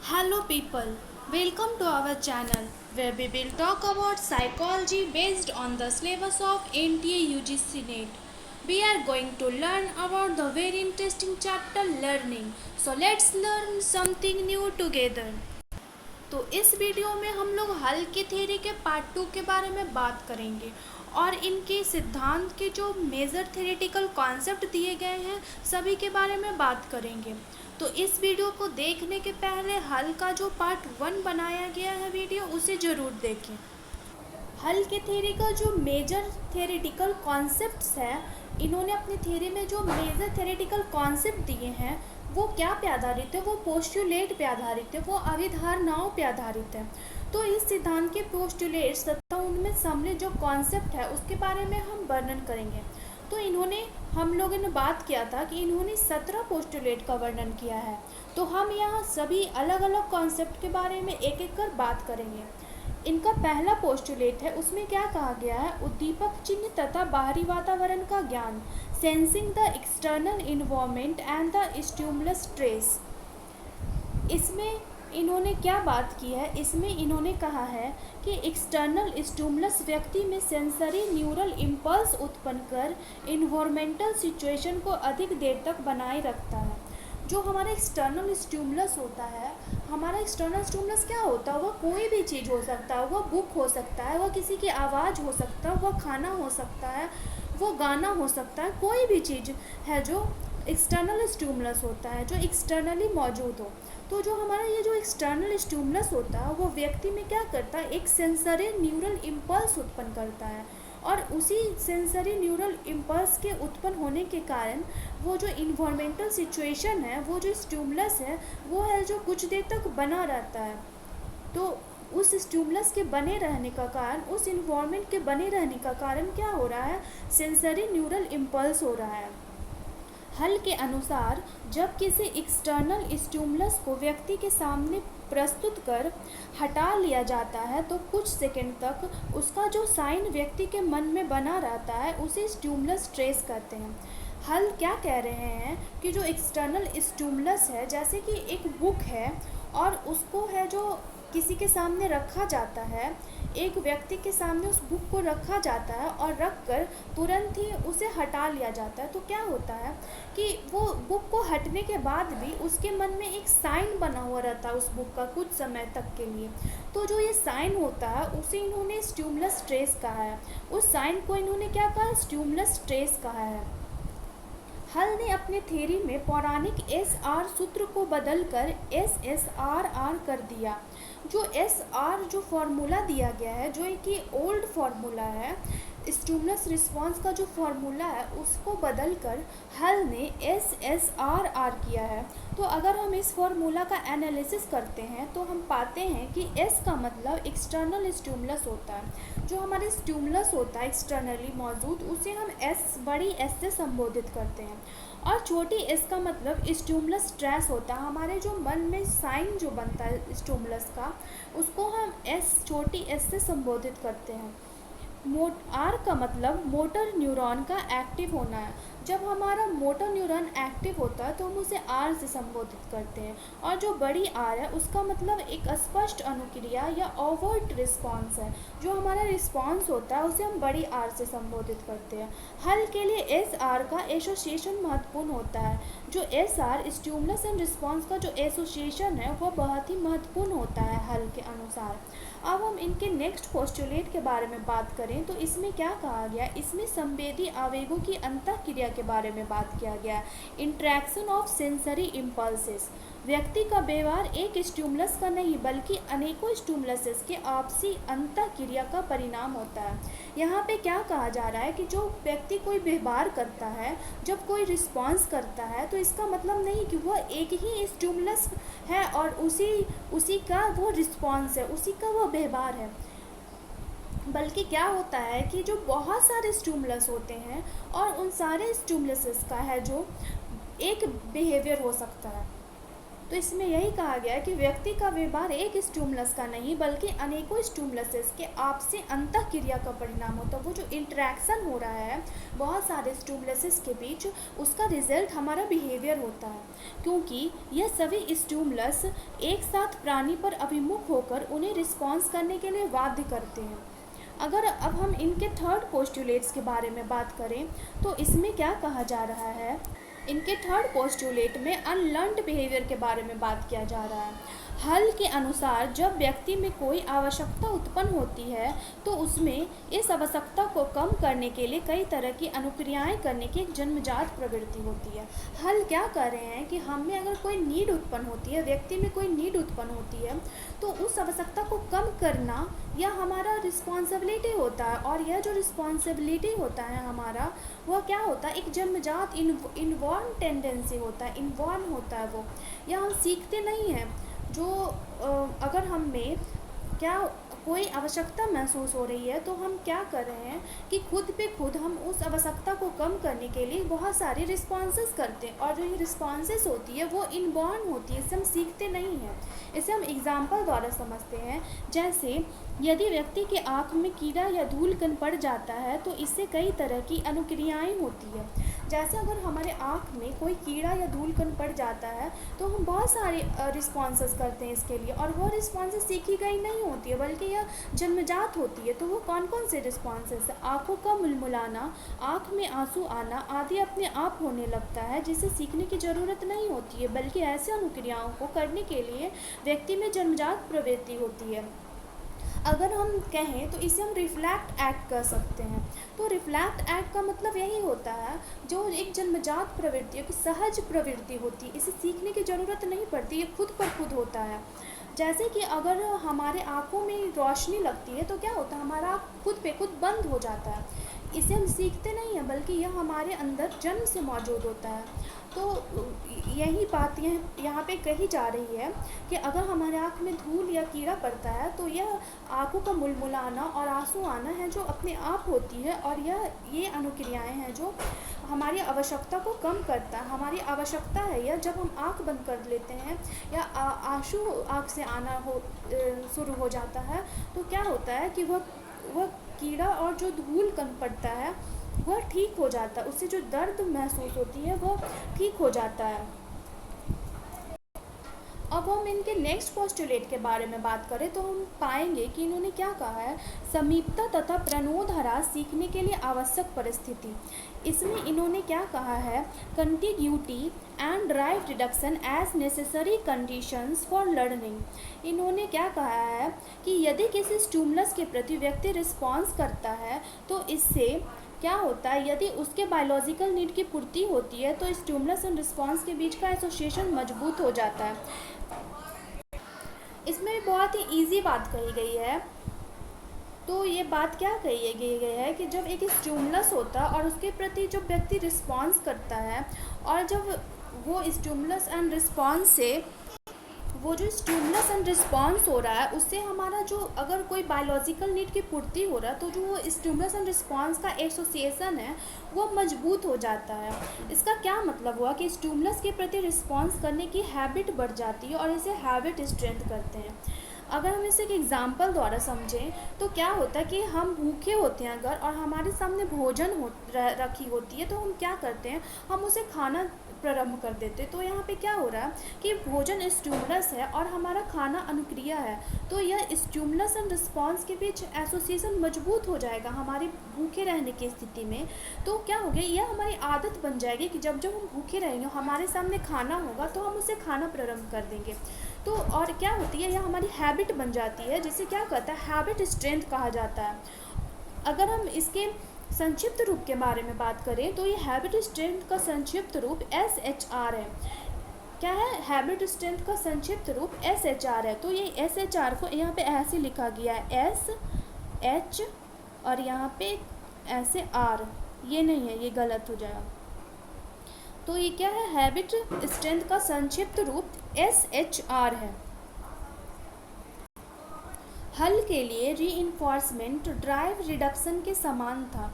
Hello people, welcome to our channel where we will talk about psychology based on the syllabus of NTA UGC NET. We are going to learn about the very interesting chapter learning. So let's learn something new together. तो इस video में हम लोग हल की theory के part 2 के बारे में बात करेंगे और इनके सिद्धांत के जो मेजर थ्योरेटिकल कॉन्सेप्ट दिए गए हैं सभी के बारे में बात करेंगे। तो इस वीडियो को देखने के पहले हल का जो पार्ट 1 बनाया गया है वीडियो उसे ज़रूर देखें। हल के थ्योरी का जो मेजर थ्योरेटिकल कॉन्सेप्ट्स है, इन्होंने अपनी थ्योरी में जो मेजर थ्योरेटिकल कॉन्सेप्ट दिए हैं वो क्या पे आधारित है, वो पोस्टुलेट पे आधारित है, वो अभिधारणाओं पे आधारित है। तो इस सिद्धांत के पोस्टुलेट्स तथा उनमें सम्मिलित जो कॉन्सेप्ट है उसके बारे में हम वर्णन करेंगे। तो हम लोगों ने बात किया था कि इन्होंने 17 पोस्टुलेट का वर्णन किया है। तो हम यहाँ सभी अलग अलग कॉन्सेप्ट के बारे में एक एक कर बात करेंगे। इनका पहला पोस्टुलेट है, उसमें क्या कहा गया है, उद्दीपक चिन्ह तथा बाहरी वातावरण का ज्ञान, sensing the external environment and the stimulus trace. इसमें इन्होंने क्या बात की है, इसमें इन्होंने कहा है कि एक्सटर्नल स्टिमुलस व्यक्ति में सेंसरी न्यूरल इम्पल्स उत्पन्न कर इन्वायरमेंटल सिचुएशन को अधिक देर तक बनाए रखता है। जो हमारा एक्सटर्नल स्टिमुलस होता है, हमारा एक्सटर्नल स्टिमुलस क्या होता है, वह कोई भी चीज़ हो सकता है, वह बुक हो सकता है, वह किसी की आवाज़ हो सकता है, वह खाना हो सकता है, वो गाना हो सकता है, कोई भी चीज़ है जो एक्सटर्नल स्टिमुलस होता है, जो एक्सटर्नली मौजूद हो। तो जो हमारा ये जो एक्सटर्नल स्टिमुलस होता है वो व्यक्ति में क्या करता है, एक सेंसरी न्यूरल इम्पल्स उत्पन्न करता है और उसी सेंसरी न्यूरल इम्पल्स के उत्पन्न होने के कारण वो जो इन्वायरमेंटल सिचुएशन है, वो जो स्टिमुलस है वो है जो कुछ देर तक बना रहता है। तो उस स्टिमुलस के बने रहने का कारण, उस इन्वायरमेंट के बने रहने का कारण क्या हो रहा है, सेंसरी न्यूरल इम्पल्स हो रहा है। हल के अनुसार जब किसी एक्सटर्नल स्टिमुलस को व्यक्ति के सामने प्रस्तुत कर हटा लिया जाता है तो कुछ सेकंड तक उसका जो साइन व्यक्ति के मन में बना रहता है उसे स्टिमुलस ट्रेस कहते हैं। हल क्या कह रहे हैं कि जो एक्सटर्नल स्टिमुलस है, जैसे कि एक बुक है और उसको है जो किसी के सामने रखा जाता है, एक व्यक्ति के सामने उस बुक को रखा जाता है और रख कर तुरंत ही उसे हटा लिया जाता है, तो क्या होता है कि वो बुक को हटने के बाद भी उसके मन में एक साइन बना हुआ रहता है उस बुक का कुछ समय तक के लिए। तो जो ये साइन होता है उसे इन्होंने स्टिमुलस ट्रेस कहा है। उस साइन को इन्होंने क्या कहा, स्टिमुलस ट्रेस कहा है। हल ने अपने थ्योरी में पौराणिक SR सूत्र को बदलकर SSRR कर दिया। जो SR जो फॉर्मूला दिया गया है, जो एक ओल्ड फार्मूला है, स्टिमुलस रिस्पांस का जो फार्मूला है उसको बदलकर हल ने SSRR किया है। तो अगर हम इस फार्मूला का एनालिसिस करते हैं तो हम पाते हैं कि S का मतलब एक्सटर्नल स्टिमुलस होता है। जो हमारे स्टिमुलस होता है एक्सटर्नली मौजूद उसे हम बड़ी S से संबोधित करते हैं, और छोटी s का मतलब स्टिमुलस ट्रेस होता है। हमारे जो मन में साइन जो बनता है स्टिमुलस का उसको हम छोटी s से संबोधित करते हैं। R का मतलब मोटर न्यूरॉन का एक्टिव होना है। जब हमारा मोटर न्यूरॉन एक्टिव होता है तो हम उसे R से संबोधित करते हैं, और जो बड़ी R है उसका मतलब एक स्पष्ट अनुक्रिया या ओवर्ट रिस्पांस है। जो हमारा रिस्पांस होता है उसे हम बड़ी R से संबोधित करते हैं। हल के लिए SR का एसोसिएशन महत्वपूर्ण होता है। जो SR स्टिमुलस एंड रिस्पांस का जो एसोसिएशन है वह बहुत ही महत्वपूर्ण होता है हल के अनुसार। अब हम इनके नेक्स्ट पोस्टुलेट के बारे में बात करें तो इसमें क्या कहा गया, इसमें संवेदी आवेगों की अंतःक्रिया के बारे में बात किया गया। इंट्रैक्शन ऑफ सेंसरी इम्पल्सेस, व्यक्ति का व्यवहार एक स्टिमुलस का नहीं बल्कि अनेकों स्टिमुलसेस के आपसी अंतःक्रिया का परिणाम होता है। यहाँ पे क्या कहा जा रहा है कि जो व्यक्ति कोई व्यवहार करता है, जब कोई रिस्पांस करता है, तो इसका मतलब नहीं कि वह एक ही स्टिमुलस है और उसी का वो रिस्पांस है, उसी का वो व्यवहार है, बल्कि क्या होता है कि जो बहुत सारे स्टिमुलस होते हैं और उन सारे स्टिमुलसेस का है जो एक बिहेवियर हो सकता है। तो इसमें यही कहा गया है कि व्यक्ति का व्यवहार एक स्टिमुलस का नहीं बल्कि अनेकों स्टिमुलसेस के आपसी अंतः क्रिया का परिणाम होता है। वो जो इंटरेक्शन हो रहा है बहुत सारे स्टिमुलसेस के बीच, उसका रिजल्ट हमारा बिहेवियर होता है, क्योंकि यह सभी स्टिमुलस एक साथ प्राणी पर अभिमुख होकर उन्हें रिस्पॉन्स करने के लिए बाध्य करते हैं। अगर अब हम इनके थर्ड पोस्टुलेट्स के बारे में बात करें तो इसमें क्या कहा जा रहा है, इनके थर्ड पोस्टुलेट में अनलर्न्ड बिहेवियर के बारे में बात किया जा रहा है। हल के अनुसार जब व्यक्ति में कोई आवश्यकता उत्पन्न होती है तो उसमें इस आवश्यकता को कम करने के लिए कई तरह की अनुक्रियाएं करने की एक जन्मजात प्रवृत्ति होती है। हल क्या कर रहे हैं कि हम में अगर कोई नीड उत्पन्न होती है, व्यक्ति में कोई नीड उत्पन्न होती है, तो उस आवश्यकता को कम करना यह हमारा रिस्पॉन्सिबिलिटी होता है। और यह जो रिस्पॉन्सिबिलिटी होता है हमारा, वह क्या होता है, एक जन्मजात इनबॉर्न टेंडेंसी होता है, इनबॉर्न होता है वो, यह हम सीखते नहीं हैं। जो अगर हम में क्या कोई आवश्यकता महसूस हो रही है तो हम क्या कर रहे हैं कि खुद पे खुद हम उस आवश्यकता को कम करने के लिए बहुत सारे रिस्पॉन्सेस करते हैं, और जो ये रिस्पॉन्सेस होती है वो इनबॉर्न होती है, इसे हम सीखते नहीं हैं। इसे हम एग्जाम्पल द्वारा समझते हैं। जैसे यदि व्यक्ति के आँख में कीड़ा या धूल कण पड़ जाता है तो इससे कई तरह की अनुक्रियाएं होती है। जैसे अगर हमारे आँख में कोई कीड़ा या धूल कण पड़ जाता है तो हम बहुत सारे रिस्पॉन्सेस करते हैं इसके लिए, और वो रिस्पॉन्सेस सीखी गई नहीं होती है बल्कि यह जन्मजात होती है। तो वो कौन कौन से रिस्पॉन्सेस है, आँखों का मुलमुलाना, आँख में आंसू आना आदि अपने आप होने लगता है, जिसे सीखने की ज़रूरत नहीं होती है, बल्कि ऐसे अनुक्रियाओं को करने के लिए व्यक्ति में जन्मजात प्रवृत्ति होती है। अगर हम कहें तो इसे हम रिफ्लेक्ट एक्ट कर सकते हैं। तो रिफ्लेक्ट एक्ट का मतलब यही होता है, जो एक जन्मजात प्रवृत्ति है, सहज प्रवृत्ति होती है, इसे सीखने की ज़रूरत नहीं पड़ती, ये खुद पर खुद होता है। जैसे कि अगर हमारे आँखों में रोशनी लगती है तो क्या होता है, हमारा आँख खुद पे खुद बंद हो जाता है। इसे हम सीखते नहीं हैं बल्कि यह हमारे अंदर जन्म से मौजूद होता है। तो यही बात यहाँ पे कही जा रही है कि अगर हमारे आँख में धूल या कीड़ा पड़ता है तो यह आँखों का मुलमुलाना और आंसू आना है जो अपने आप होती है, और ये अनुक्रियाएं हैं जो हमारी आवश्यकता को कम करता है। हमारी आवश्यकता है यह, जब हम आँख बंद कर लेते हैं या आंसू आँख से आना शुरू हो जाता है तो क्या होता है कि वह कीड़ा और जो धूल कण पड़ता है वह ठीक हो जाता है, उससे जो दर्द महसूस होती है वह ठीक हो जाता है। अब हम इनके नेक्स्ट पोस्टुलेट के बारे में बात करें तो हम पाएंगे कि इन्होंने क्या कहा है, समीपता तथा प्रणोद ह्रास सीखने के लिए आवश्यक परिस्थिति। इसमें इन्होंने क्या कहा है, contiguity and drive reduction as necessary conditions for learning. इन्होंने क्या कहा है कि यदि किसी स्टिमुलस के प्रति व्यक्ति रिस्पॉन्स करता है तो इससे क्या होता है, यदि उसके बायोलॉजिकल नीड की पूर्ति होती है तो स्टिमुलस एंड रिस्पॉन्स के बीच का एसोसिएशन मजबूत हो जाता है। इसमें बहुत ही ईजी बात कही गई है। तो ये बात क्या कही गई है कि जब एक स्टिमुलस होता है और उसके प्रति जो व्यक्ति रिस्पॉन्स करता है, और जब वो स्टिमुलस एंड रिस्पॉन्स से वो जो स्टिमुलस एंड रिस्पॉन्स हो रहा है उससे हमारा जो अगर कोई बायोलॉजिकल नीड की पूर्ति हो रहा है तो जो वो स्टिमुलस एंड रिस्पॉन्स का एसोसिएशन है वो मजबूत हो जाता है। इसका क्या मतलब हुआ कि स्टिमुलस के प्रति रिस्पॉन्स करने की हैबिट बढ़ जाती है और इसे हैबिट स्ट्रेंथ करते हैं। अगर हम इसे एक एग्जाम्पल द्वारा समझें तो क्या होता है कि हम भूखे होते हैं अगर, और हमारे सामने भोजन रखी होती है तो हम क्या करते हैं, हम उसे खाना प्रारंभ कर देते। तो यहाँ पे क्या हो रहा है कि भोजन स्टिमुलस है और हमारा खाना अनुक्रिया है, तो यह स्टिमुलस एंड रिस्पॉन्स के बीच एसोसिएशन मजबूत हो जाएगा हमारे भूखे रहने की स्थिति में। तो क्या हो गया, यह हमारी आदत बन जाएगी कि जब जब हम भूखे रहेंगे, हमारे सामने खाना होगा तो हम उसे खाना प्रारंभ कर देंगे। तो और क्या होती है, यह हमारी हैबिट बन जाती है, जिसे क्या कहता है, हैबिट स्ट्रेंथ कहा जाता है। अगर हम इसके संक्षिप्त रूप के बारे में बात करें तो ये हैबिट स्ट्रेंथ का संक्षिप्त रूप SHR है। क्या है, हैबिट स्ट्रेंथ का संक्षिप्त रूप SHR है। तो ये SHR को यहाँ पे ऐसे लिखा गया है, SH और यहाँ पे ऐसे R, ये नहीं है, ये गलत हो जाएगा। तो ये क्या है, हैबिट स्ट्रेंथ का संक्षिप्त रूप SHR है। हल के लिए रीइंफोर्समेंट ड्राइव रिडक्शन के समान था।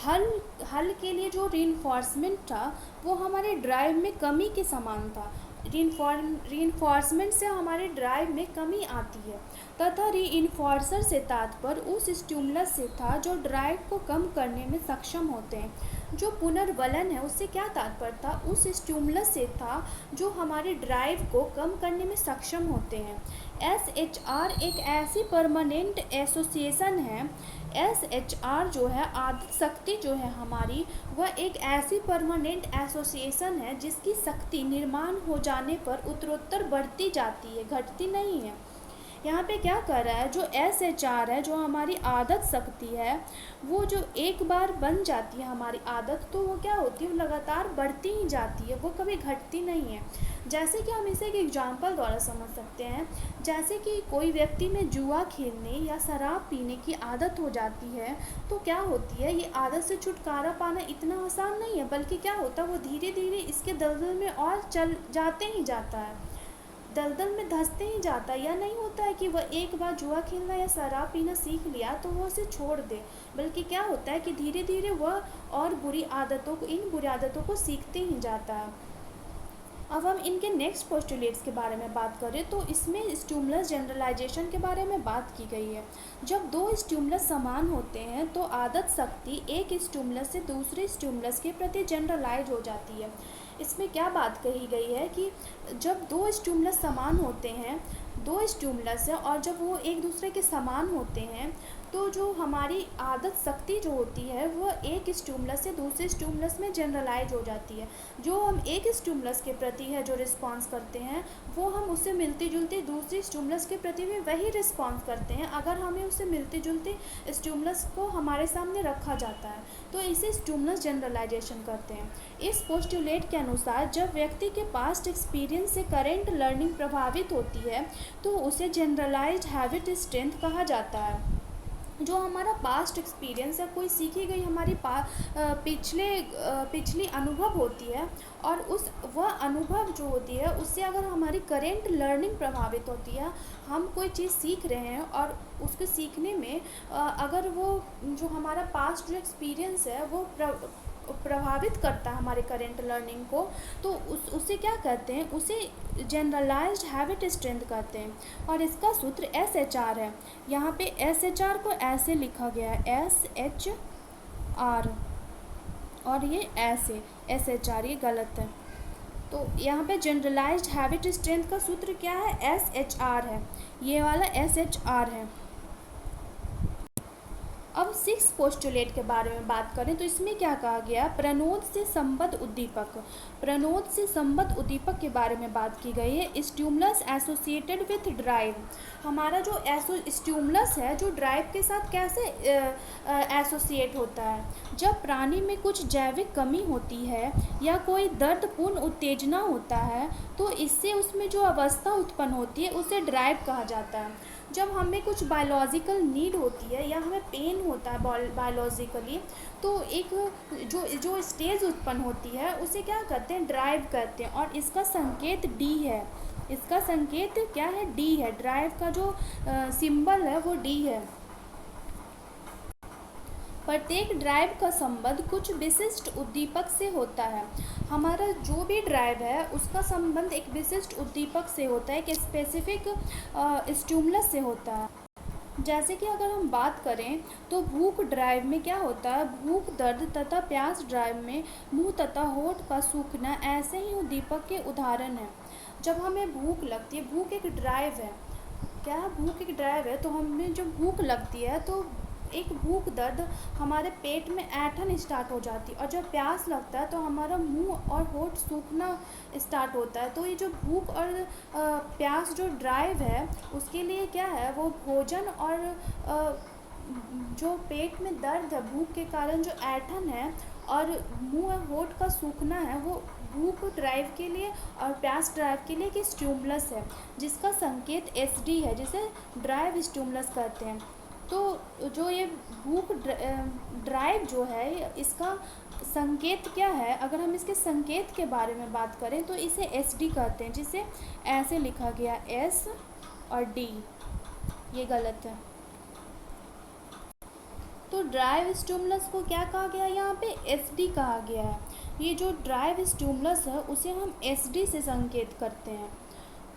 हल के लिए जो रीइंफोर्समेंट था वो हमारे ड्राइव में कमी के समान था। रीइंफोर्समेंट से हमारे ड्राइव में कमी आती है तथा रीइंफोर्सर से तात्पर्य उस स्टिमुलस से था जो ड्राइव को कम करने में सक्षम होते हैं। जो पुनर्वलन है उससे क्या तात्पर्य था, उस स्टिमुलस से था जो हमारे ड्राइव को कम करने में सक्षम होते हैं। SHR एक ऐसी परमानेंट एसोसिएशन है। SHR जो है आदत शक्ति जो है हमारी, वह एक ऐसी परमानेंट एसोसिएशन है जिसकी शक्ति निर्माण हो जाने पर उत्तरोत्तर बढ़ती जाती है, घटती नहीं है। यहाँ पे क्या कर रहा है, जो SHR है, जो हमारी आदत शक्ति है, वो जो एक बार बन जाती है हमारी आदत, तो वो क्या होती है, वो लगातार बढ़ती ही जाती है, वो कभी घटती नहीं है। जैसे कि हम इसे एक एग्जाम्पल द्वारा समझ सकते हैं। जैसे कि कोई व्यक्ति में जुआ खेलने या शराब पीने की आदत हो जाती है, तो क्या होती है, ये आदत से छुटकारा पाना इतना आसान नहीं है, बल्कि क्या होता है, वो धीरे धीरे इसके दलदल में और चल जाते ही जाता है, दलदल में धंसते ही जाता है। या नहीं होता है कि वह एक बार जुआ खेलना या शराब पीना सीख लिया तो वह उसे छोड़ दे, बल्कि क्या होता है कि धीरे धीरे वह और इन बुरी आदतों को सीखते ही जाता है। अब हम इनके नेक्स्ट पोस्टुलेट्स के बारे में बात करें तो इसमें स्टिमुलस जनरलाइजेशन के बारे में बात की गई है। जब दो स्टिमुलस समान होते हैं तो आदत शक्ति एक स्टिमुलस से दूसरे स्टिमुलस के प्रति जनरलाइज हो जाती है। इसमें क्या बात कही गई है कि जब दो स्टिमुलस समान होते हैं, दो स्टिमुलस है, और जब वो एक दूसरे के समान होते हैं तो जो हमारी आदत शक्ति जो होती है वह एक स्टिमुलस से दूसरे स्टिमुलस में जनरलाइज हो जाती है। जो हम एक स्टिमुलस के प्रति है जो रिस्पॉन्स करते हैं, वो हम उससे मिलती जुलती दूसरी स्टिमुलस के प्रति भी वही रिस्पॉन्स करते हैं, अगर हमें उससे मिलती जुलती स्टिमुलस को हमारे सामने रखा जाता है, तो इसे स्टिमुलस जनरलाइजेशन करते हैं। इस पोस्टुलेट के अनुसार जब व्यक्ति के पास्ट एक्सपीरियंस से करेंट लर्निंग प्रभावित होती है तो उसे जनरलाइज्ड हैबिट स्ट्रेंथ कहा जाता है। जो हमारा पास्ट एक्सपीरियंस है, कोई सीखी गई हमारी पिछली अनुभव होती है, और वह अनुभव जो होती है उससे अगर हमारी करेंट लर्निंग प्रभावित होती है, हम कोई चीज़ सीख रहे हैं और उसके सीखने में अगर वो जो हमारा पास्ट जो एक्सपीरियंस है वो प्रभावित करता है हमारे करेंट लर्निंग को, तो उसे क्या कहते हैं, उसे जनरलाइज्ड हैबिट स्ट्रेंथ कहते हैं। और इसका सूत्र SHR है। यहाँ पे SHR को ऐसे लिखा गया है, SHR, और ये ऐसे SHR, ये गलत है। तो यहाँ पे जनरलाइज्ड हैबिट स्ट्रेंथ का सूत्र क्या है, SHR है, ये वाला SHR है। अब 6 पोस्टुलेट के बारे में बात करें तो इसमें क्या कहा गया, प्रणोद से संबद्ध उद्दीपक। प्रणोद से संबद्ध उद्दीपक के बारे में बात की गई है। स्टिमुलस एसोसिएटेड विथ ड्राइव, हमारा जो स्टिमुलस है जो ड्राइव के साथ कैसे एसोसिएट होता है, जब प्राणी में कुछ जैविक कमी होती है या कोई दर्दपूर्ण उत्तेजना होता है तो इससे उसमें जो अवस्था उत्पन्न होती है उसे ड्राइव कहा जाता है। जब हमें कुछ बायोलॉजिकल नीड होती है या हमें पेन होता है बायोलॉजिकली, तो एक जो स्टेज उत्पन्न होती है उसे क्या कहते हैं, ड्राइव कहते हैं, और इसका संकेत D है। इसका संकेत क्या है, D है। ड्राइव का जो सिंबल है वो D है। प्रत्येक ड्राइव का संबंध कुछ विशिष्ट उद्दीपक से होता है। हमारा जो भी ड्राइव है उसका संबंध एक विशिष्ट उद्दीपक से होता है, एक स्पेसिफिक स्टिमुलस से होता है। जैसे कि अगर हम बात करें तो भूख ड्राइव में क्या होता है, भूख, दर्द तथा प्यास ड्राइव में मुंह तथा होठ का सूखना ऐसे ही उद्दीपक के उदाहरण हैं। जब हमें भूख लगती है, भूख एक ड्राइव है, क्या भूख एक ड्राइव है, तो हमें जब भूख लगती है तो एक भूख दर्द हमारे पेट में ऐंठन स्टार्ट हो जाती है, और जब प्यास लगता है तो हमारा मुंह और होठ सूखना स्टार्ट होता है। तो ये जो भूख और प्यास जो ड्राइव है उसके लिए क्या है, वो भोजन और जो पेट में दर्द है भूख के कारण जो ऐंठन है और मुंह और होठ का सूखना है, वो भूख ड्राइव के लिए और प्यास ड्राइव के लिए एक स्टिमुलस है जिसका संकेत SD है, जिसे ड्राइव स्टिमुलस कहते हैं। तो जो ये भूख ड्राइव जो है इसका संकेत क्या है, अगर हम इसके संकेत के बारे में बात करें तो इसे SD कहते हैं, जिसे ऐसे लिखा गया S और D, ये गलत है। तो ड्राइव स्टिमुलस को क्या कहा गया, यहाँ पे SD कहा गया है। ये जो ड्राइव स्टिमुलस है उसे हम एसडी से संकेत करते हैं।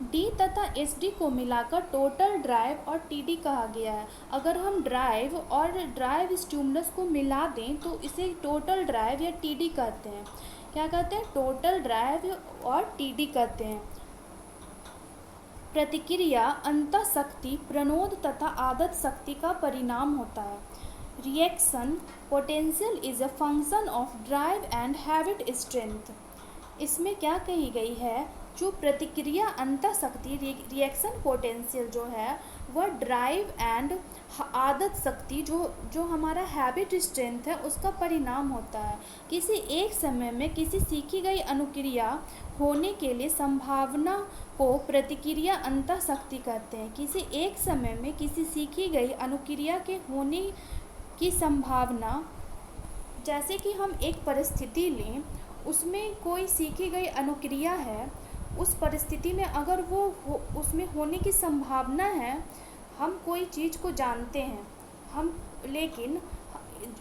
डी तथा एसडी को मिलाकर टोटल ड्राइव और टीडी कहा गया है। अगर हम ड्राइव और ड्राइव स्टिमुलस को मिला दें तो इसे टोटल ड्राइव या टीडी कहते हैं। क्या कहते हैं? टोटल ड्राइव और टीडी कहते हैं। प्रतिक्रिया अंतःशक्ति, प्रणोद तथा आदत शक्ति का परिणाम होता है। Reaction potential is a function of drive and habit strength. इसमें क्या कही गई है? जो प्रतिक्रिया अंतःशक्ति रिएक्शन पोटेंशियल जो है वह ड्राइव एंड आदत शक्ति जो हमारा हैबिट स्ट्रेंथ है उसका परिणाम होता है। किसी एक समय में किसी सीखी गई अनुक्रिया होने के लिए संभावना को प्रतिक्रिया अंतःशक्ति कहते हैं। किसी एक समय में किसी सीखी गई अनुक्रिया के होने की संभावना, जैसे कि हम एक परिस्थिति लें, उसमें कोई सीखी गई अनुक्रिया है, उस परिस्थिति में अगर उसमें होने की संभावना है, हम कोई चीज़ को जानते हैं, लेकिन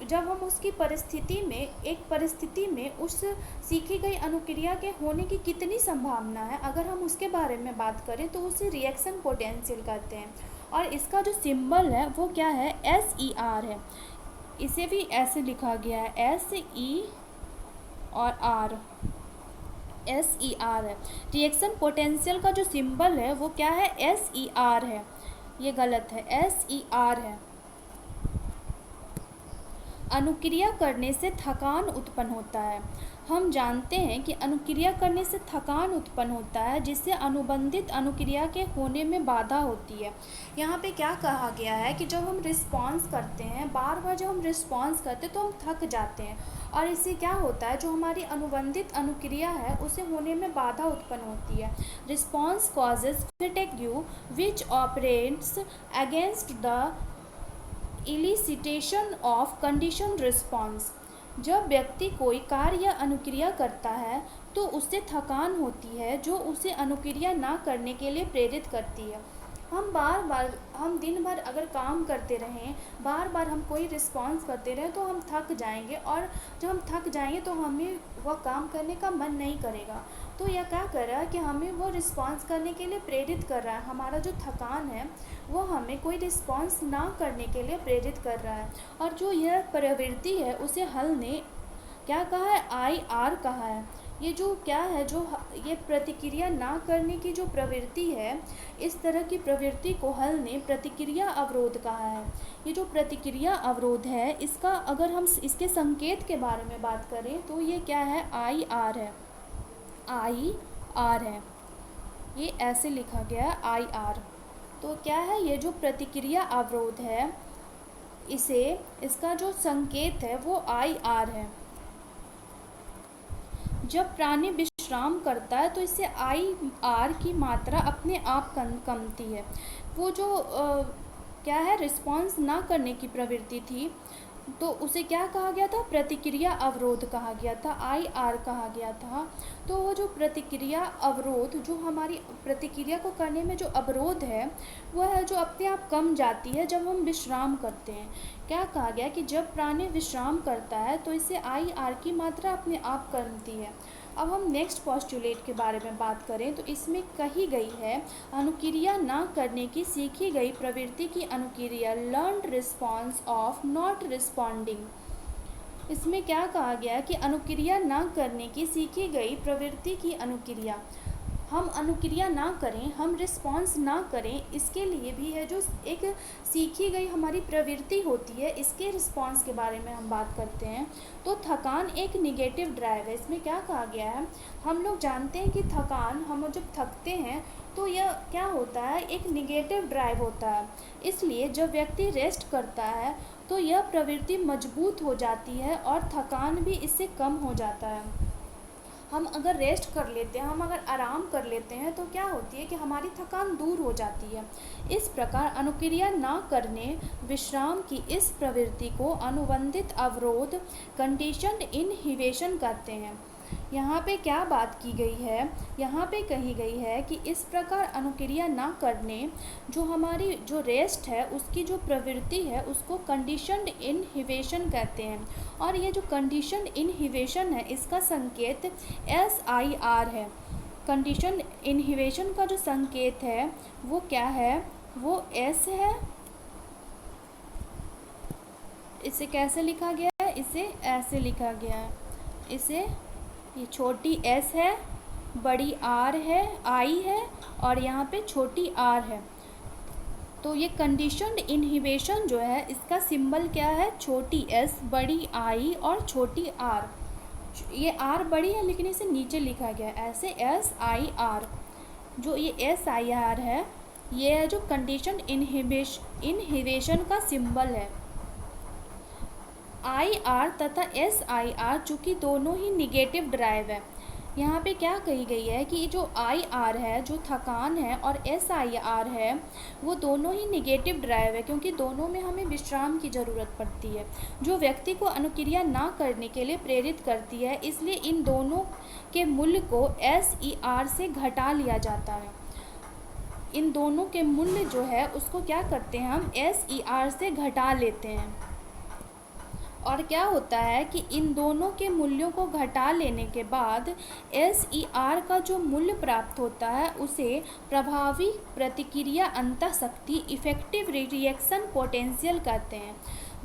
जब हम उसकी एक परिस्थिति में उस सीखी गई अनुक्रिया के होने की कितनी संभावना है, अगर हम उसके बारे में बात करें तो उसे रिएक्शन पोटेंशियल कहते हैं। और इसका जो सिंबल है वो क्या है? SER है। इसे भी ऐसे लिखा गया है, SE और R, SER है। रिएक्शन पोटेंशियल का जो सिंबल है वो क्या है? SER है। ये गलत है, SER है। अनुक्रिया करने से थकान उत्पन्न होता है। हम जानते हैं कि अनुक्रिया करने से थकान उत्पन्न होता है, जिससे अनुबंधित अनुक्रिया के होने में बाधा होती है। यहाँ पे क्या कहा गया है कि जब हम रिस्पॉन्स करते हैं, बार बार जब हम रिस्पॉन्स करते हैं तो हम थक जाते हैं, और इससे क्या होता है, जो हमारी अनुबंधित अनुक्रिया है उसे होने में बाधा उत्पन्न होती है। Response causes fatigue which operates against the elicitation of condition response. जब व्यक्ति कोई कार्य या अनुक्रिया करता है तो उससे थकान होती है, जो उसे अनुक्रिया ना करने के लिए प्रेरित करती है। हम दिन भर अगर काम करते रहें, बार बार हम कोई रिस्पॉन्स करते रहें तो हम थक जाएंगे, और जब हम थक जाएंगे तो हमें वह काम करने का मन नहीं करेगा। तो यह क्या कर रहा है कि हमें वो रिस्पॉन्स करने के लिए प्रेरित कर रहा है। हमारा जो थकान है वो हमें कोई रिस्पॉन्स ना करने के लिए प्रेरित कर रहा है। और जो यह प्रवृत्ति है उसे हल ने क्या कहा है? IR कहा है। ये जो क्या है, जो ये प्रतिक्रिया ना करने की जो प्रवृत्ति है, इस तरह की प्रवृत्ति को हल ने प्रतिक्रिया अवरोध कहा है। ये जो प्रतिक्रिया अवरोध है, इसका अगर हम इसके संकेत के बारे में बात करें तो ये क्या है? IR है, IR है। ये ऐसे लिखा गया है, IR। तो क्या है? ये जो प्रतिक्रिया अवरोध है, इसका जो संकेत है वो IR है। जब प्राणी विश्राम करता है तो इससे IR की मात्रा अपने आप कमती है। वो जो क्या है, रिस्पॉन्स ना करने की प्रवृत्ति थी, तो उसे क्या कहा गया था? प्रतिक्रिया अवरोध कहा गया था, IR कहा गया था। तो वो जो प्रतिक्रिया अवरोध, जो हमारी प्रतिक्रिया को करने में जो अवरोध है, वह है जो अपने आप कम जाती है जब हम विश्राम करते हैं। क्या कहा गया कि जब प्राणी विश्राम करता है तो इससे IR की मात्रा अपने आप कमती है। अब हम नेक्स्ट पोस्टुलेट के बारे में बात करें तो इसमें कही गई है, अनुक्रिया ना करने की सीखी गई प्रवृत्ति की अनुक्रिया, learned response of not responding. इसमें क्या कहा गया कि अनुक्रिया ना करने की सीखी गई प्रवृत्ति की अनुक्रिया, हम अनुक्रिया ना करें, हम रिस्पॉन्स ना करें, इसके लिए भी है जो एक सीखी गई हमारी प्रवृत्ति होती है, इसके रिस्पॉन्स के बारे में हम बात करते हैं। तो थकान एक निगेटिव ड्राइव है। इसमें क्या कहा गया है, हम लोग जानते हैं कि थकान, हम जब थकते हैं तो यह क्या होता है, एक निगेटिव ड्राइव होता है। इसलिए जब व्यक्ति रेस्ट करता है तो यह प्रवृत्ति मजबूत हो जाती है और थकान भी इससे कम हो जाता है। हम अगर रेस्ट कर लेते हैं, हम अगर आराम कर लेते हैं तो क्या होती है कि हमारी थकान दूर हो जाती है। इस प्रकार अनुक्रिया ना करने विश्राम की इस प्रवृत्ति को अनुबंधित अवरोध, कंडीशनड इनहिबिशन कहते हैं। यहाँ पे क्या बात की गई है, यहाँ पे कही गई है कि इस प्रकार अनुक्रिया ना करने जो हमारी जो रेस्ट है उसकी जो प्रवृत्ति है उसको कंडीशनड इनहिबिशन कहते हैं। और ये जो कंडीशनड इनहिबिशन है इसका संकेत SIR है। कंडीशन इनहिबिशन का जो संकेत है वो क्या है, वो S है। इसे कैसे लिखा गया है, इसे ऐसे लिखा गया है। इसे ये छोटी s है, बड़ी r है, I है और यहाँ पे छोटी r है। तो ये कंडीशनड इनहिबिशन जो है इसका सिंबल क्या है, छोटी s, बड़ी I और छोटी r। ये r बड़ी है लेकिन इसे नीचे लिखा गया है ऐसे SIR। जो ये SIR है ये है जो कंडीशनड इनहिबिशन का सिंबल है। IR तथा SIR चूँकि दोनों ही निगेटिव ड्राइव है। यहाँ पे क्या कही गई है कि जो IR है जो थकान है और SIR है वो दोनों ही निगेटिव ड्राइव है, क्योंकि दोनों में हमें विश्राम की ज़रूरत पड़ती है जो व्यक्ति को अनुक्रिया ना करने के लिए प्रेरित करती है। इसलिए इन दोनों के मूल्य को SER से घटा लिया जाता है। इन दोनों के मूल्य जो है उसको क्या करते हैं, हम SER से घटा लेते हैं। और क्या होता है कि इन दोनों के मूल्यों को घटा लेने के बाद SER का जो मूल्य प्राप्त होता है उसे प्रभावी प्रतिक्रिया अंतःशक्ति इफेक्टिव रिएक्शन पोटेंशियल कहते हैं।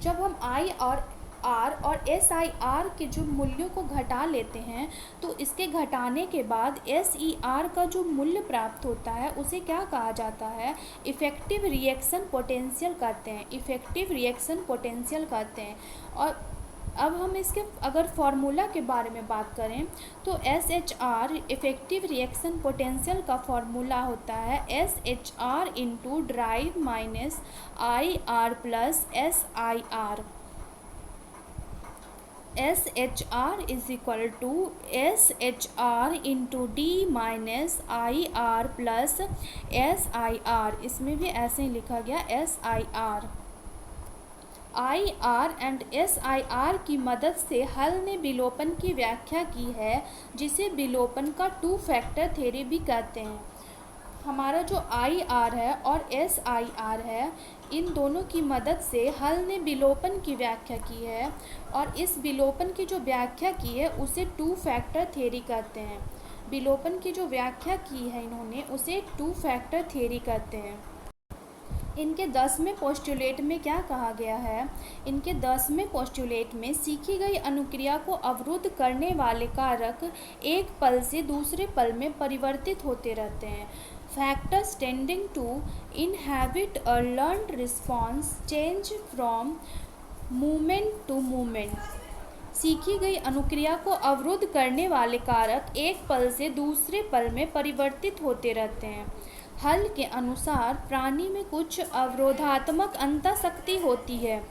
जब हम I और R और SIR के जो मूल्यों को घटा लेते हैं तो इसके घटाने के बाद SER का जो मूल्य प्राप्त होता है उसे क्या कहा जाता है, इफ़ेक्टिव रिएक्शन पोटेंशियल कहते हैं। इफ़ेक्टिव रिएक्शन पोटेंशियल कहते हैं। और अब हम इसके अगर फार्मूला के बारे में बात करें तो SHR इफ़ेक्टिव रिएक्शन पोटेंशियल का फार्मूला होता है SHR into drive minus IR plus SIR। SHR is equal to SHR into D minus IR plus SIR। इसमें भी ऐसे ही लिखा गया SIR। IR एंड SIR की मदद से हल ने विलोपन की व्याख्या की है जिसे विलोपन का 2 फैक्टर थ्योरी भी कहते हैं। हमारा जो IR है और SIR है इन दोनों की मदद से हल ने विलोपन की व्याख्या की है और इस विलोपन की जो व्याख्या की है उसे 2 फैक्टर थ्योरी कहते हैं। विलोपन की जो व्याख्या की है इन्होंने उसे 2 फैक्टर थ्योरी कहते हैं। इनके 10वें पोस्टुलेट में क्या कहा गया है, इनके 10वें पोस्टुलेट में सीखी गई अनुक्रिया को अवरुद्ध करने वाले कारक एक पल से दूसरे पल में परिवर्तित होते रहते हैं। Factors tending to inhibit a learned response change from movement to movement। सीखी गई अनुक्रिया को अवरुद्ध करने वाले कारक एक पल से दूसरे पल में परिवर्तित होते रहते हैं। हल के अनुसार प्राणी में कुछ अवरोधात्मक अंतःशक्ति होती है।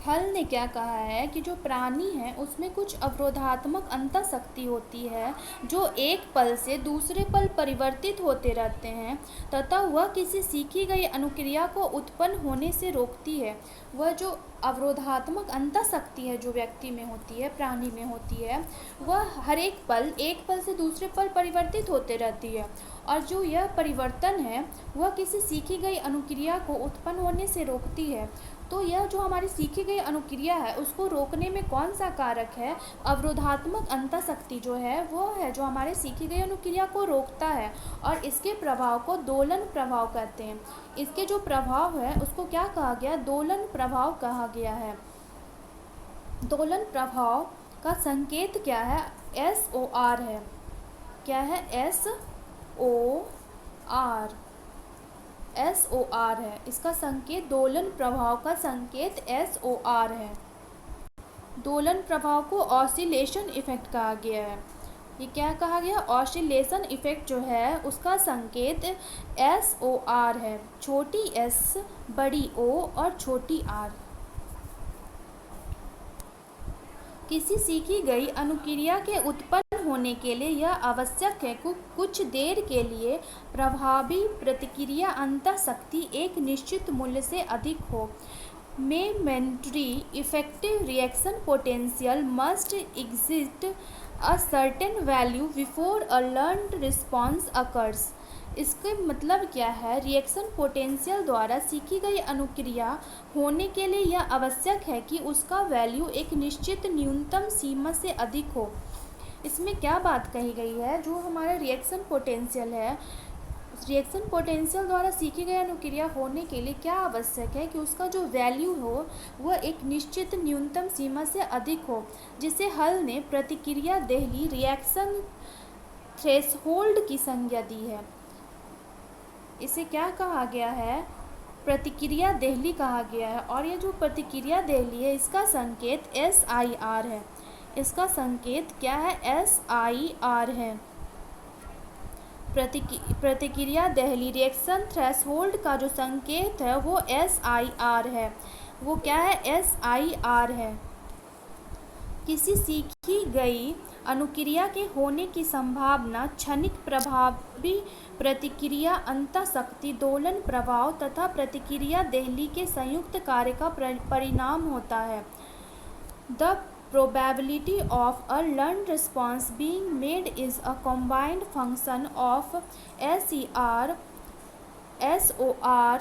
हल ने क्या कहा है कि जो प्राणी है उसमें कुछ अवरोधात्मक अंतःशक्ति होती है जो एक पल से दूसरे पल परिवर्तित होते रहते हैं तथा वह किसी सीखी गई अनुक्रिया को उत्पन्न होने से रोकती है। वह जो अवरोधात्मक अंतःशक्ति है जो व्यक्ति में होती है, प्राणी में होती है, वह हर एक पल से दूसरे पल परिवर्तित होते रहती है और जो यह परिवर्तन है वह किसी सीखी गई अनुक्रिया को उत्पन्न होने से रोकती है। तो यह जो हमारी सीखी गई अनुक्रिया है उसको रोकने में कौन सा कारक है, अवरोधात्मक अंतःशक्ति जो है वो है जो हमारे सीखी गई अनुक्रिया को रोकता है और इसके प्रभाव को दोलन प्रभाव कहते हैं। इसके जो प्रभाव है उसको क्या कहा गया, दोलन प्रभाव कहा गया है। दोलन प्रभाव का संकेत क्या है, SOR है। क्या है, SOR है। इसका संकेत दोलन प्रभाव का संकेत SOR है। दोलन प्रभाव को ऑसिलेशन इफेक्ट कहा गया है। ये क्या कहा गया, ऑसिलेशन इफेक्ट जो है उसका संकेत SOR है। छोटी s, बड़ी O और छोटी r। किसी सीखी गई अनुक्रिया के उत्पन्न होने के लिए यह आवश्यक है कि कुछ देर के लिए प्रभावी प्रतिक्रिया अंतःशक्ति एक निश्चित मूल्य से अधिक हो। Momentary effective reaction potential must exist a certain value before a learned response occurs. इसके मतलब क्या है, रिएक्शन पोटेंशियल द्वारा सीखी गई अनुक्रिया होने के लिए यह आवश्यक है कि उसका वैल्यू एक निश्चित न्यूनतम सीमा से अधिक हो। इसमें क्या बात कही गई है, जो हमारा रिएक्शन पोटेंशियल है, रिएक्शन पोटेंशियल द्वारा सीखी गई अनुक्रिया होने के लिए क्या आवश्यक है कि उसका जो वैल्यू हो वह एक निश्चित न्यूनतम सीमा से अधिक हो, जिसे हल ने प्रतिक्रिया देहली रिएक्शन थ्रेशहोल्ड की संज्ञा दी है। इसे क्या कहा गया है, प्रतिक्रिया देहली कहा गया है। और ये जो प्रतिक्रिया देहली है इसका संकेत SIR है। इसका संकेत क्या है, SIR है। प्रतिक्रिया देहली रिएक्शन थ्रेशहोल्ड का जो संकेत है वो SIR है। वो क्या है, SIR है। किसी सीखी गई अनुक्रिया के होने की संभावना क्षणिक प्रभावी प्रतिक्रिया अंतःशक्ति दोलन प्रभाव तथा प्रतिक्रिया देहली के संयुक्त कार्य का परिणाम होता है। The probability of a learned response being made is a combined function of SER, SOR।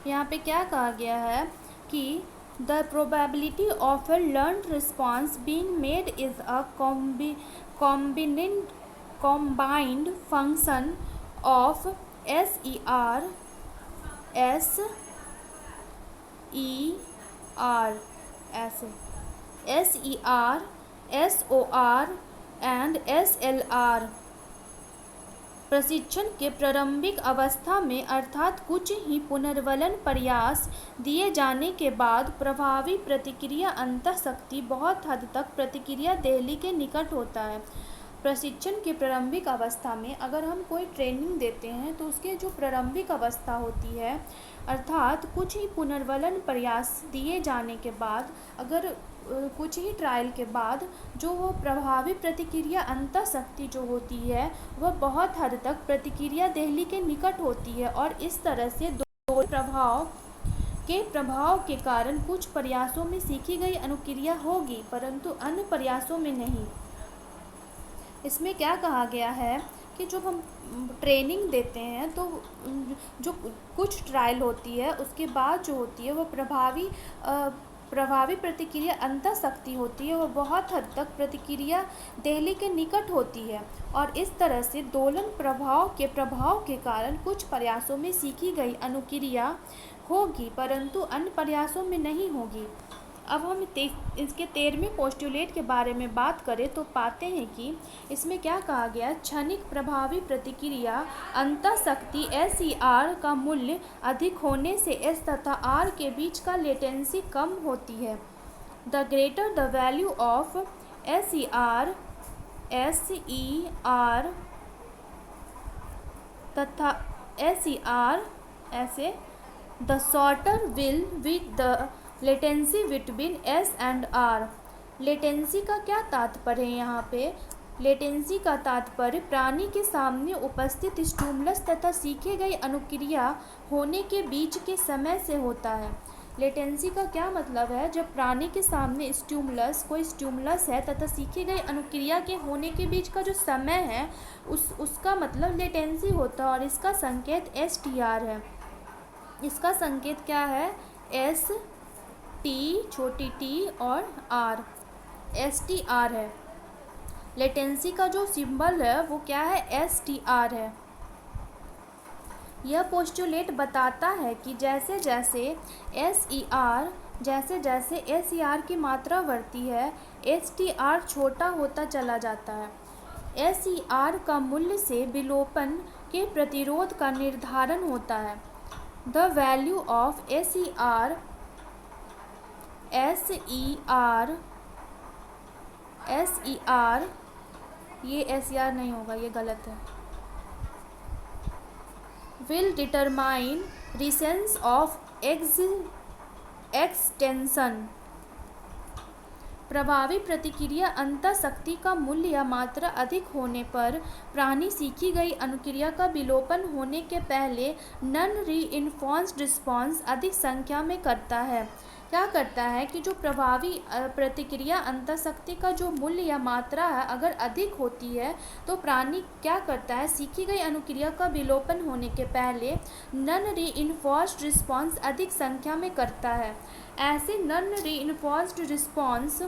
यहाँ पे क्या कहा गया है कि the probability of a learned response being made is a combined function of SER, ऐसे SER, SOR एंड SLR। प्रशिक्षण के प्रारंभिक अवस्था में अर्थात कुछ ही पुनर्वलन प्रयास दिए जाने के बाद प्रभावी प्रतिक्रिया अंतःशक्ति बहुत हद तक प्रतिक्रिया देहली के निकट होता है। प्रशिक्षण के प्रारंभिक अवस्था में अगर हम कोई ट्रेनिंग देते हैं तो उसके जो प्रारंभिक अवस्था होती है, अर्थात कुछ ही पुनर्वलन प्रयास दिए जाने के बाद, अगर कुछ ही ट्रायल के बाद जो वो प्रभावी प्रतिक्रिया अंतःशक्ति जो होती है वह बहुत हद तक प्रतिक्रिया देहली के निकट होती है। और इस तरह से दो प्रभाव के कारण कुछ प्रयासों में सीखी गई अनुक्रिया होगी परंतु अन्य प्रयासों में नहीं। इसमें क्या कहा गया है कि जब हम ट्रेनिंग देते हैं तो जो कुछ ट्रायल होती है उसके बाद जो होती है वो प्रभावी प्रतिक्रिया अंतःशक्ति होती है, वो बहुत हद तक प्रतिक्रिया देहली के निकट होती है। और इस तरह से दोलन प्रभाव के कारण कुछ प्रयासों में सीखी गई अनुक्रिया होगी परंतु अन्य प्रयासों में नहीं होगी। अब हम इसके 13वें पोस्टुलेट के बारे में बात करें तो पाते हैं कि इसमें क्या कहा गया, क्षणिक प्रभावी प्रतिक्रिया अंतःशक्ति SER का मूल्य अधिक होने से S तथा R के बीच का लेटेंसी कम होती है। The greater the value of SER तथा SER ऐसे the shorter will with the latency between S and R। Latency का क्या तात्पर्य है, यहाँ पे लेटेंसी का तात्पर्य प्राणी के सामने उपस्थित स्टिमुलस तथा सीखे गई अनुक्रिया होने के बीच के समय से होता है। लेटेंसी का क्या मतलब है, जब प्राणी के सामने कोई स्टिमुलस है तथा सीखी गई अनुक्रिया के होने के बीच का जो समय है उसका मतलब लेटेंसी होता है। और इसका संकेत STR है। इसका संकेत क्या है, S T छोटी t और R, STR है। लेटेंसी का जो सिंबल है वो क्या है, STR है। यह पोस्टुलेट बताता है कि जैसे जैसे SER की मात्रा बढ़ती है STR छोटा होता चला जाता है। SER का मूल्य से विलोपन के प्रतिरोध का निर्धारण होता है। द वैल्यू ऑफ SER ये SER नहीं होगा, ये गलत है, will determine recurrence of extension। प्रभावी प्रतिक्रिया अंतःशक्ति का मूल्य या मात्रा अधिक होने पर प्राणी सीखी गई अनुक्रिया का विलोपन होने के पहले नॉन रीइंफोर्स्ड रिस्पॉन्स अधिक संख्या में करता है। क्या करता है कि जो प्रभावी प्रतिक्रिया अंतःशक्ति का जो मूल्य या मात्रा है अगर अधिक होती है तो प्राणी क्या करता है, सीखी गई अनुक्रिया का विलोपन होने के पहले नॉन रीइंफोर्स्ड रिस्पॉन्स अधिक संख्या में करता है। ऐसे नॉन रीइंफोर्स्ड रिस्पॉन्स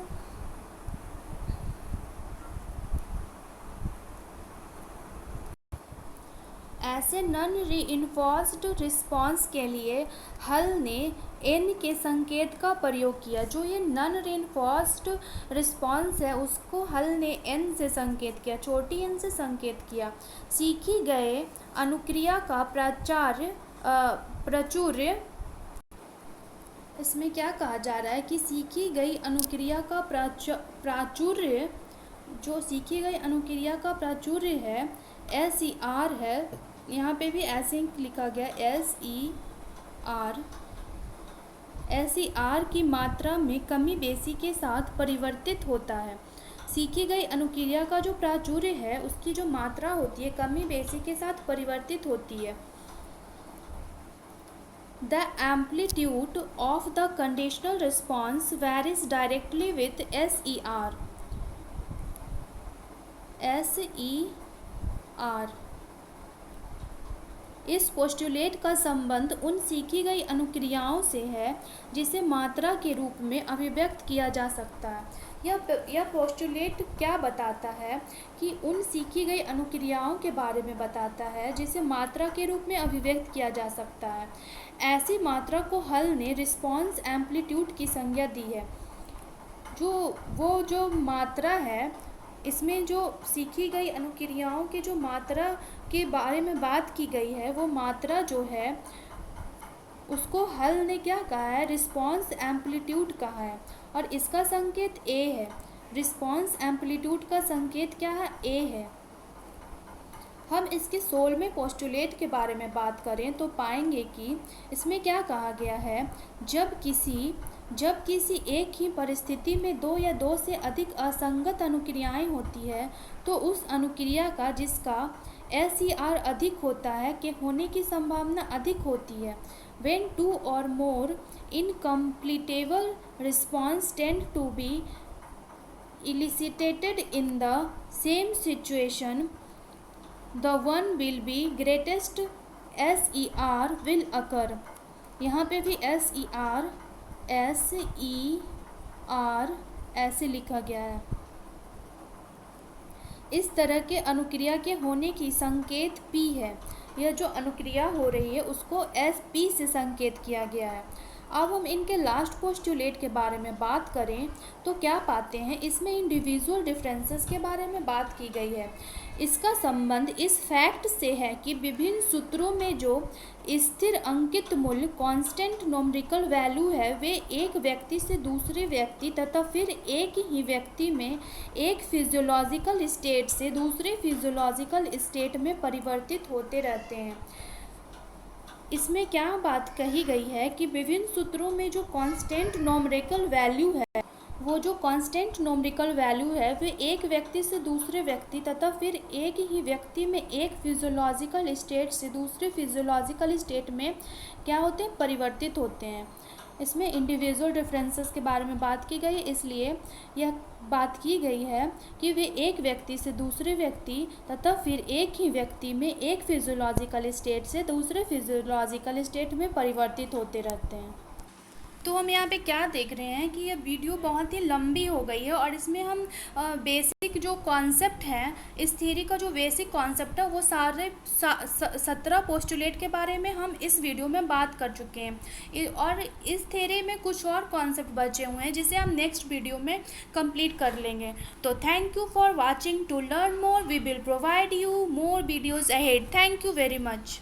ऐसे नॉन रीइंफोर्स्ड रिस्पॉन्स के लिए हल ने एन के संकेत का प्रयोग किया। जो ये नॉन रीइंफोर्स्ड रिस्पॉन्स है उसको हल ने एन से संकेत किया, छोटी एन से संकेत किया। सीखी गए अनुक्रिया का प्राचुर्य, इसमें क्या कहा जा रहा है कि सीखी गई अनुक्रिया का प्राचुर्य, जो सीखी गई अनुक्रिया का प्राचुर्य है SER है, यहाँ पे भी ऐसे ही लिखा गया SER की मात्रा में कमी बेसी के साथ परिवर्तित होता है। सीखी गई अनुक्रिया का जो प्राचुर्य है उसकी जो मात्रा होती है कमी बेसी के साथ परिवर्तित होती है। The amplitude of the conditional response varies directly with SER. इस पोस्टुलेट का संबंध उन सीखी गई अनुक्रियाओं से है जिसे मात्रा के रूप में अभिव्यक्त किया जा सकता है। यह पोस्टुलेट क्या बताता है कि उन सीखी गई अनुक्रियाओं के बारे में बताता है जिसे मात्रा के रूप में अभिव्यक्त किया जा सकता है। ऐसी मात्रा को हल ने रिस्पॉन्स एम्पलीट्यूड की संज्ञा दी है। जो मात्रा है, इसमें जो सीखी गई अनुक्रियाओं के जो मात्रा के बारे में बात की गई है वो मात्रा जो है उसको हल ने क्या कहा है, रिस्पॉन्स एम्पलीट्यूड कहा है और इसका संकेत A है। रिस्पॉन्स एम्पलीट्यूड का संकेत क्या है, A है। हम इसके 16वें पोस्टुलेट के बारे में बात करें तो पाएंगे कि इसमें क्या कहा गया है, जब किसी एक ही परिस्थिति में दो या दो से अधिक असंगत अनुक्रियाएं होती है तो उस अनुक्रिया का जिसका SER अधिक होता है के होने की संभावना अधिक होती है। When two or more incompletable response tend to be elicited in the same situation, the one will be greatest SER will occur। यहाँ पे भी SER ऐसे लिखा गया है। इस तरह के अनुक्रिया के होने की संकेत P है। यह जो अनुक्रिया हो रही है उसको SP से संकेत किया गया है। अब हम इनके लास्ट पोस्टुलेट के बारे में बात करें तो क्या पाते हैं, इसमें इंडिविजुअल डिफरेंसेस के बारे में बात की गई है। इसका संबंध इस फैक्ट से है कि विभिन्न सूत्रों में जो स्थिर अंकित मूल्य कांस्टेंट नोमरिकल वैल्यू है वे एक व्यक्ति से दूसरे व्यक्ति तथा फिर एक ही व्यक्ति में एक फिजियोलॉजिकल स्टेट से दूसरे फिजियोलॉजिकल स्टेट में परिवर्तित होते रहते हैं। इसमें क्या बात कही गई है कि विभिन्न सूत्रों में जो कांस्टेंट नोमरिकल वैल्यू है वो जो कांस्टेंट नोमरिकल वैल्यू है वे एक व्यक्ति से दूसरे व्यक्ति तथा फिर एक ही व्यक्ति में एक फिजियोलॉजिकल स्टेट से दूसरे फिजियोलॉजिकल स्टेट में क्या होते हैं, परिवर्तित होते हैं। इसमें इंडिविजुअल डिफरेंसेस के बारे में बात की गई है, इसलिए यह बात की गई है कि वे एक व्यक्ति से दूसरे व्यक्ति तथा फिर एक ही व्यक्ति में एक फिजियोलॉजिकल स्टेट से दूसरे फिजियोलॉजिकल स्टेट में परिवर्तित होते रहते हैं। तो हम यहाँ पे क्या देख रहे हैं कि यह वीडियो बहुत ही लंबी हो गई है और इसमें हम बेसिक जो कॉन्सेप्ट है, इस थ्योरी का जो बेसिक कॉन्सेप्ट है वो सारे 17 पोस्टुलेट के बारे में हम इस वीडियो में बात कर चुके हैं और इस थ्योरी में कुछ और कॉन्सेप्ट बचे हुए हैं जिसे हम नेक्स्ट वीडियो में कंप्लीट कर लेंगे। तो thank you for watching. To learn more we will provide you more videos ahead. Thank you very much.